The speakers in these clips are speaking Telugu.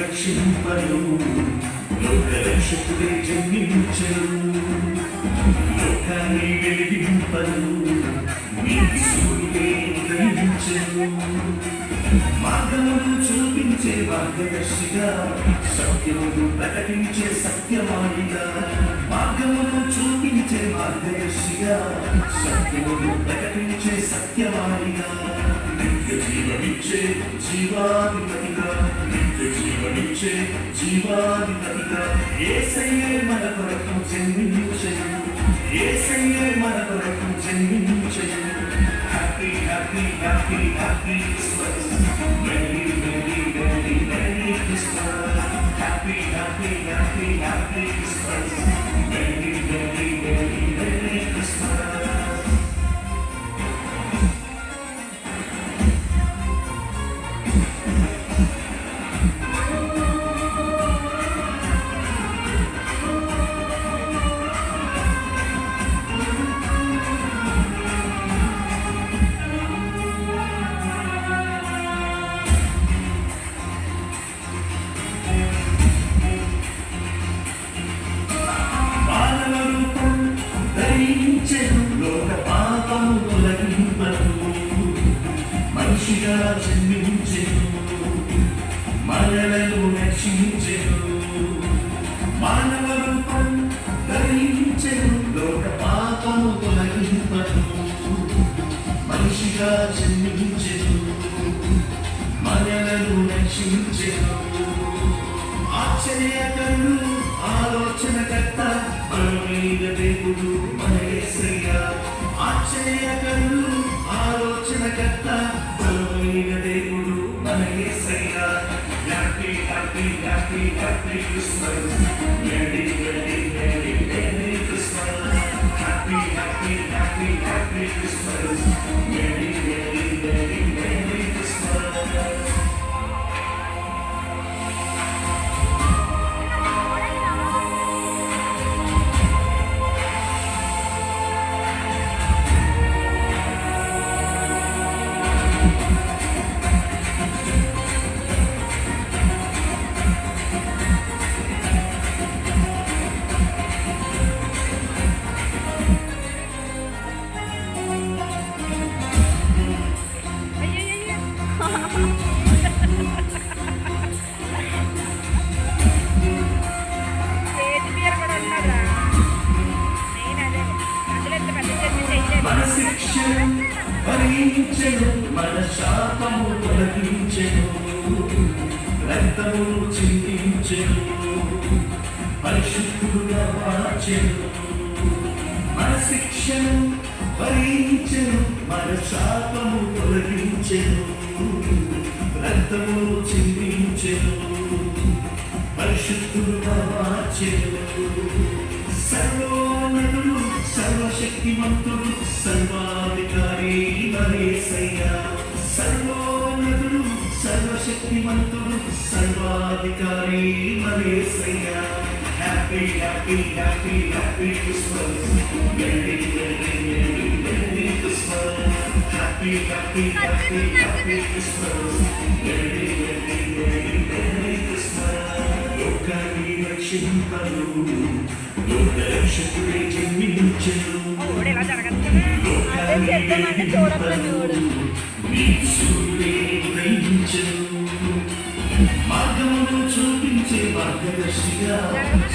రక్షింపను లోకరక్షకుడే జన్మించెను లోకాన్ని వెలిగింపను నీతి సూర్యుడే ఉదయించెను మార్గమును చూపించే మార్గదర్శిగా సత్యమును ప్రకటించే సత్యవాణిగా మార్గమును చూపించే మార్గదర్శిగా సత్యమును ప్రకటించే సత్యవాణిగా నిత్య జీవమిచ్చే జీవాధిపతిగా నిత్య జీవమిచ్చే జీవాధిపతిగా యేసయ్యే మన కొరకు జన్మించెను యేసయ్యే మన కొరకు జన్మించెను happy happy happy happy Christmas merry merry merry merry Christmas happy happy happy happy Christmas merry merry merry merry Christmas లోక పాపము తొలగింపను మనిషిగా జన్మించెను మనలను రక్షించెను మానవ రూపం ధరించెను లోక పాపము తొలగింపను మనిషిగా జన్మించెను మనలను రక్షించెను ఆశ్చర్యకరుడు ఆలోచనకర్త బలమైన దేవుడు మన యేసయ్య ఆశ్చర్యకరుడు ఆలోచనకర్త బలమైన దేవుడు మన Yesayya happy happy happy happy Christmas merry merry merry merry Christmas happy happy happy happy Christmas merry merry merry merry Christmas మన శిక్షను భరించెను మన శాపము తొలగించెను రక్తమును చిందించెను పరిశుద్ధుడుగా మార్చెను మన శిక్షను భరించెను మన శాపము తొలగించెను రక్తమును చిందించెను పరిశుద్ధుడుగా మార్చెను సర్వోన్నతుడు సర్వశక్తిమంతుడు సర్వాధికారి మన యేసయ్య సర్వోన్నతుడు సర్వశక్తిమంతుడు సర్వాధికారి మన Yesayya happy happy happy happy Christmas merry merry merry merry Christmas happy happy happy happy Christmas merry merry merry merry Christmas లోకాన్ని రక్షింపను లోకరక్షకుడే జన్మించెను లోకాన్ని వెలిగింపను నీతి సూర్యుడే ఉదయించెను మార్గమును చూపించే మార్గదర్శిగా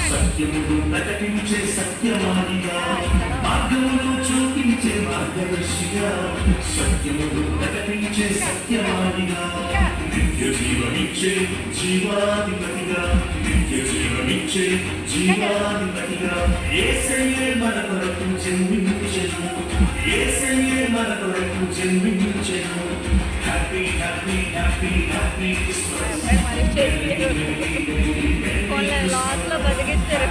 సత్యమును ప్రకటించే సత్యవాణిగా మార్గమును చూపించే మార్గదర్శిగా సత్యమును ప్రకటించే సత్యవాణిగా నిత్య జీవమిచ్చే జీవాధిపతిగా నిత్య జీవమిచ్చే జీవాధిపతిగా యేసయ్యే మన కొరకు జన్మించెను యేసయ్యే మన కొరకు జన్మించెను happy happy happy happy Christmas last లో బతికిచ్చారు.